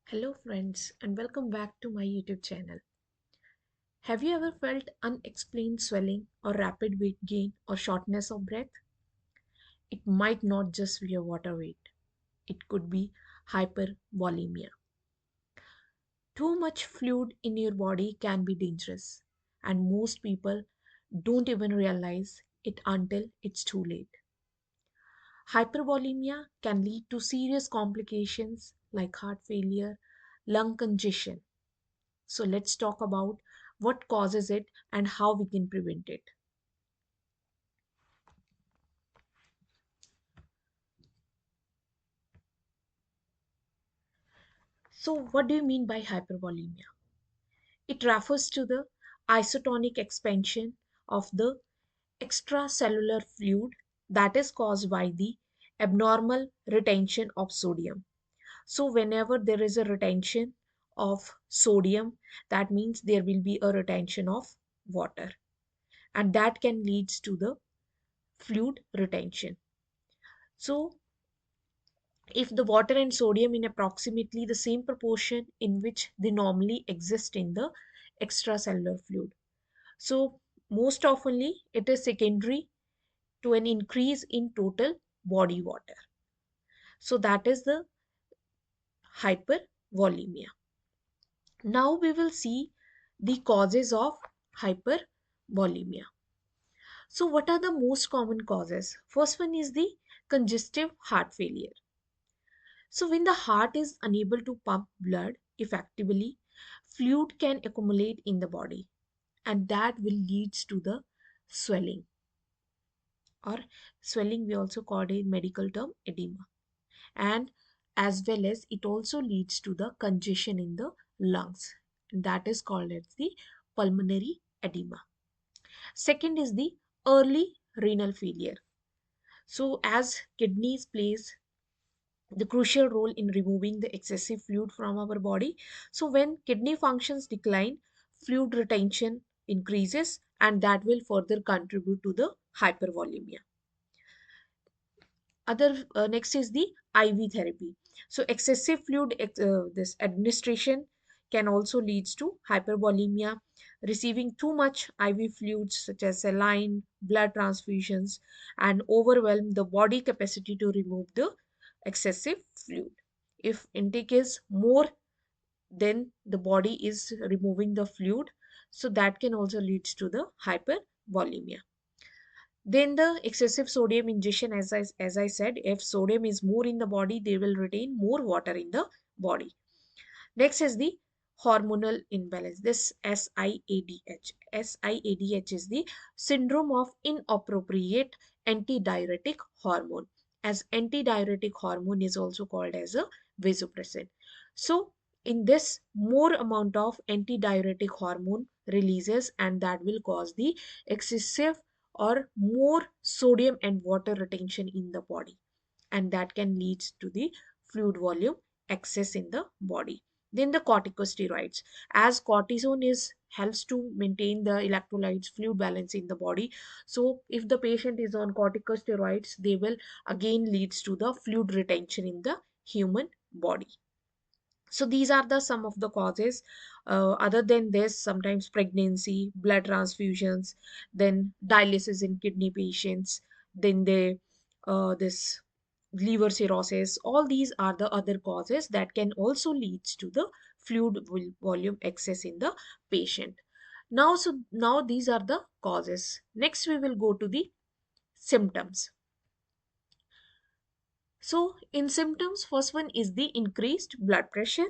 Hello, friends, and welcome back to my YouTube channel. Have you ever felt unexplained swelling or rapid weight gain or shortness of breath? It might not just be a water weight, it could be hypervolemia. Too much fluid in your body can be dangerous, and most people don't even realize it until it's too late. Hypervolemia can lead to serious complications like heart failure, lung congestion. So let's talk about what causes it and how we can prevent it. So what do you mean by hypervolemia? It refers to the isotonic expansion of the extracellular fluid that is caused by the abnormal retention of sodium. So whenever there is a retention of sodium, that means there will be a retention of water, and that can lead to the fluid retention. So if the water and sodium in approximately the same proportion in which they normally exist in the extracellular fluid. So most oftenly it is secondary to an increase in total body water. So that is the hypervolemia. Now we will see the causes of hypervolemia. So what are the most common causes? First one is the congestive heart failure. So, when the heart is unable to pump blood effectively, fluid can accumulate in the body, and that will lead to the swelling, or swelling we also call a medical term edema, and as well as it also leads to the congestion in the lungs, and that is called as the pulmonary edema. Second is the early renal failure. So as kidneys plays the crucial role in removing the excessive fluid from our body. So, when kidney functions decline, fluid retention increases, and that will further contribute to the hypervolemia. Other next is the IV therapy. So, excessive fluid this administration can also leads to hypervolemia. Receiving too much IV fluids such as saline, blood transfusions, and overwhelm the body capacity to remove the excessive fluid. If intake is more than the body is removing the fluid, so that can also lead to the hypervolemia. Then the excessive sodium ingestion, as I said, if sodium is more in the body, they will retain more water in the body. Next is the hormonal imbalance. This SIADH. SIADH is the syndrome of inappropriate antidiuretic hormone. As antidiuretic hormone is also called as a vasopressin. So in this, more amount of antidiuretic hormone releases, and that will cause the excessive or more sodium and water retention in the body, and that can lead to the fluid volume excess in the body. Then the corticosteroids, as cortisone is helps to maintain the electrolytes fluid balance in the body. So if the patient is on corticosteroids, they will again leads to the fluid retention in the human body. So these are the some of the causes. Other than this, sometimes pregnancy, blood transfusions, then dialysis in kidney patients, then they this liver cirrhosis. All these are the other causes that can also lead to the fluid volume excess in the patient. Now these are the causes. Next we will go to the symptoms. So in symptoms, first one is the increased blood pressure.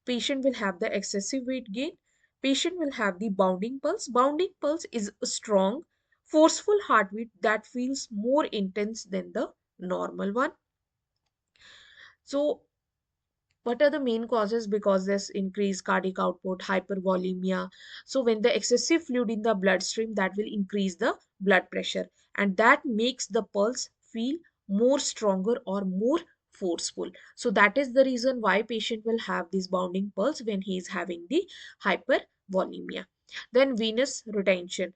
Patient will have the excessive weight gain. Patient will have the bounding pulse. Bounding pulse is a strong, forceful heartbeat that feels more intense than the normal one. So what are the main causes? Because there's increased cardiac output, hypervolemia. So when the excessive fluid in the bloodstream, that will increase the blood pressure, and that makes the pulse feel more stronger or more forceful. So that is the reason why patient will have this bounding pulse when he is having the hypervolemia. Then venous distension.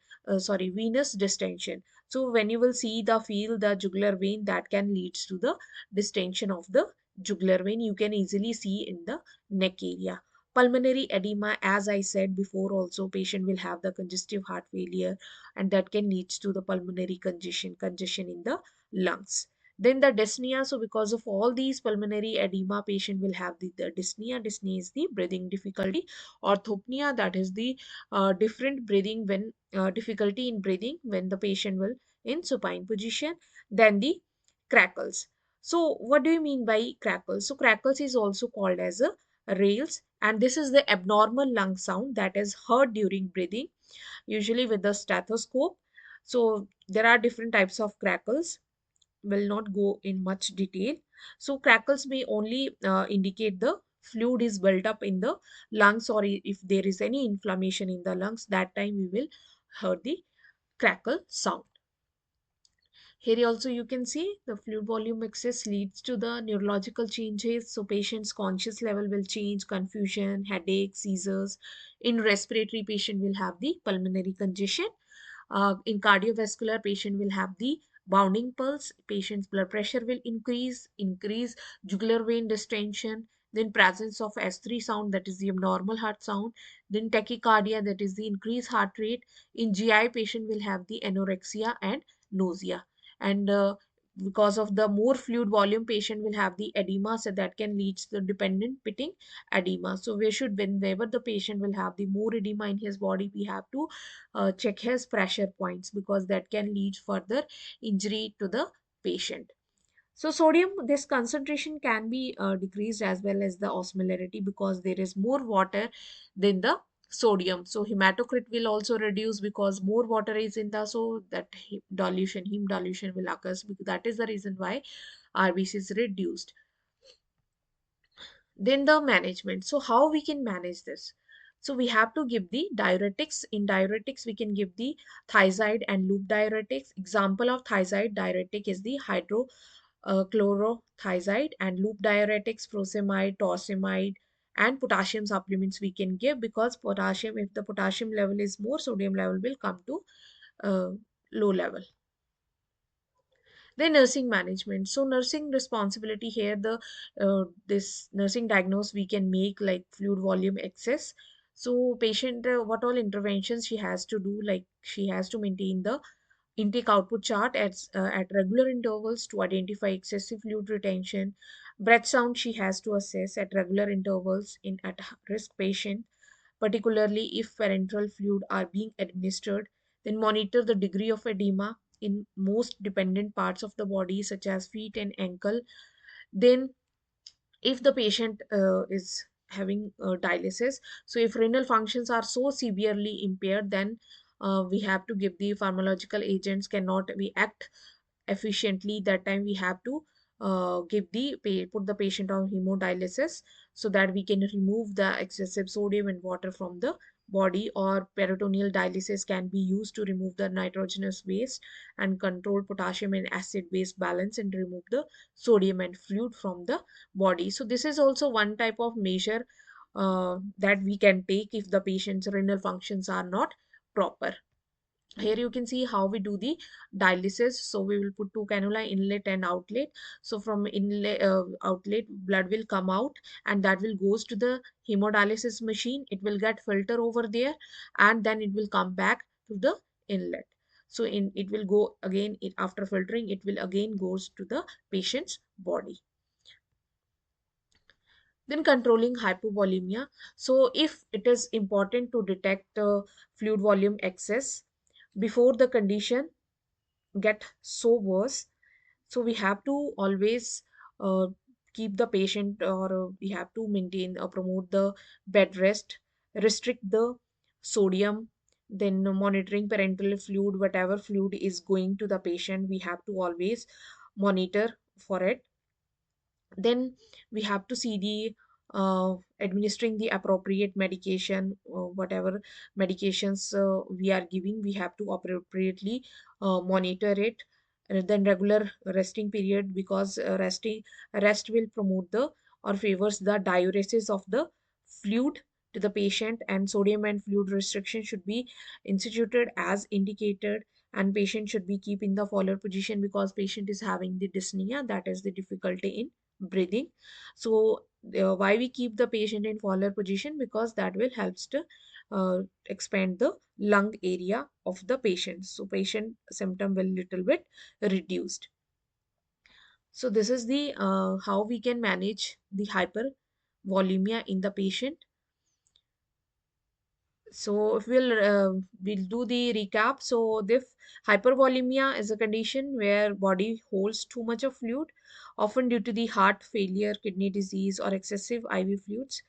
So when you will see the feel the jugular vein, that can lead to the distension of the jugular vein, you can easily see in the neck area. Pulmonary edema, as I said before, also patient will have the congestive heart failure, and that can lead to the pulmonary congestion in the lungs. Then the dyspnea. So because of all these pulmonary edema, patient will have the dyspnea. Dyspnea is the breathing difficulty. Orthopnea, that is the different breathing when difficulty in breathing when the patient will in supine position. Then the crackles. So what do you mean by crackles? So crackles is also called as a rails, and this is the abnormal lung sound that is heard during breathing, usually with the stethoscope. So there are different types of crackles, will not go in much detail. So crackles may only indicate the fluid is built up in the lungs, or if there is any inflammation in the lungs, that time we will hear the crackle sound. Here also you can see the fluid volume excess leads to the neurological changes. So patient's conscious level will change, confusion, headache, seizures. In respiratory, patient will have the pulmonary congestion. In cardiovascular, patient will have the bounding pulse. Patient's blood pressure will increase jugular vein distension. Then presence of S3 sound, that is the abnormal heart sound. Then tachycardia, that is the increased heart rate. In GI, patient will have the anorexia and nausea. And because of the more fluid volume, patient will have the edema, so that can lead to the dependent pitting edema. So we should, whenever the patient will have the more edema in his body, we have to check his pressure points, because that can lead further injury to the patient. So sodium, this concentration can be decreased as well as the osmolarity, because there is more water than the sodium. So hematocrit will also reduce because more water is in the, so that heme dilution will occur. Because that is the reason why RBC is reduced. Then the management. So how we can manage this? So we have to give the diuretics. In diuretics, we can give the thiazide and loop diuretics. Example of thiazide diuretic is the chlorothiazide, and loop diuretics, furosemide, torsemide, and potassium supplements we can give, because potassium, if the potassium level is more, sodium level will come to uh, low level. Then nursing management. So nursing responsibility here, the this nursing diagnose we can make, like fluid volume excess. So patient, what all interventions she has to do, like she has to maintain the intake output chart at regular intervals to identify excessive fluid retention. Breath sound she has to assess at regular intervals in at risk patient, particularly if parenteral fluid are being administered. Then monitor the degree of edema in most dependent parts of the body, such as feet and ankle. Then if the patient is having dialysis, so if renal functions are so severely impaired, then we have to give the pharmacological agents cannot we act efficiently. That time we have to put the patient on hemodialysis, so that we can remove the excessive sodium and water from the body, or peritoneal dialysis can be used to remove the nitrogenous waste and control potassium and acid base balance, and remove the sodium and fluid from the body. So this is also one type of measure that we can take if the patient's renal functions are not proper. Here you can see how we do the dialysis. So we will put two cannula, inlet and outlet. So from inlet outlet, blood will come out, and that will goes to the hemodialysis machine. It will get filter over there, and then it will come back to the inlet. So in it will go again, after filtering it will again goes to the patient's body. Then controlling hypovolemia. So if it is important to detect fluid volume excess before the condition get so worse, so we have to always uh, keep the patient, or we have to maintain or promote the bed rest, restrict the sodium, then monitoring parenteral fluid, whatever fluid is going to the patient we have to always monitor for it. Then we have to see the administering the appropriate medication, whatever medications we are giving, we have to appropriately monitor it. Then regular resting period, because rest will promote the or favors the diuresis of the fluid to the patient, and sodium and fluid restriction should be instituted as indicated. And patient should be keep in the follower position, because patient is having the dyspnea, that is the difficulty in breathing. So why we keep the patient in Fowler position? Because that will helps to uh, expand the lung area of the patient, so patient symptom will little bit reduced. So this is the how we can manage the hypervolemia in the patient. So if we'll do the recap. So this hypervolemia is a condition where body holds too much of fluid, often due to the heart failure, kidney disease, or excessive IV fluids.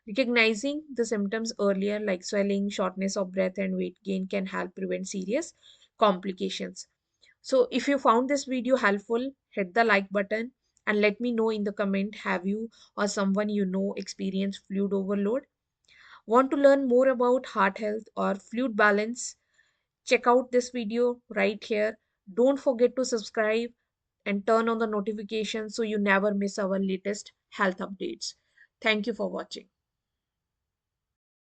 Recognizing the symptoms earlier, like swelling, shortness of breath, and weight gain, can help prevent serious complications. So if you found this video helpful, hit the like button and let me know in the comment, have you or someone you know experienced fluid overload? Want to learn more about heart health or fluid balance? Check out this video right here. Don't forget to subscribe and turn on the notifications so you never miss our latest health updates. Thank you for watching.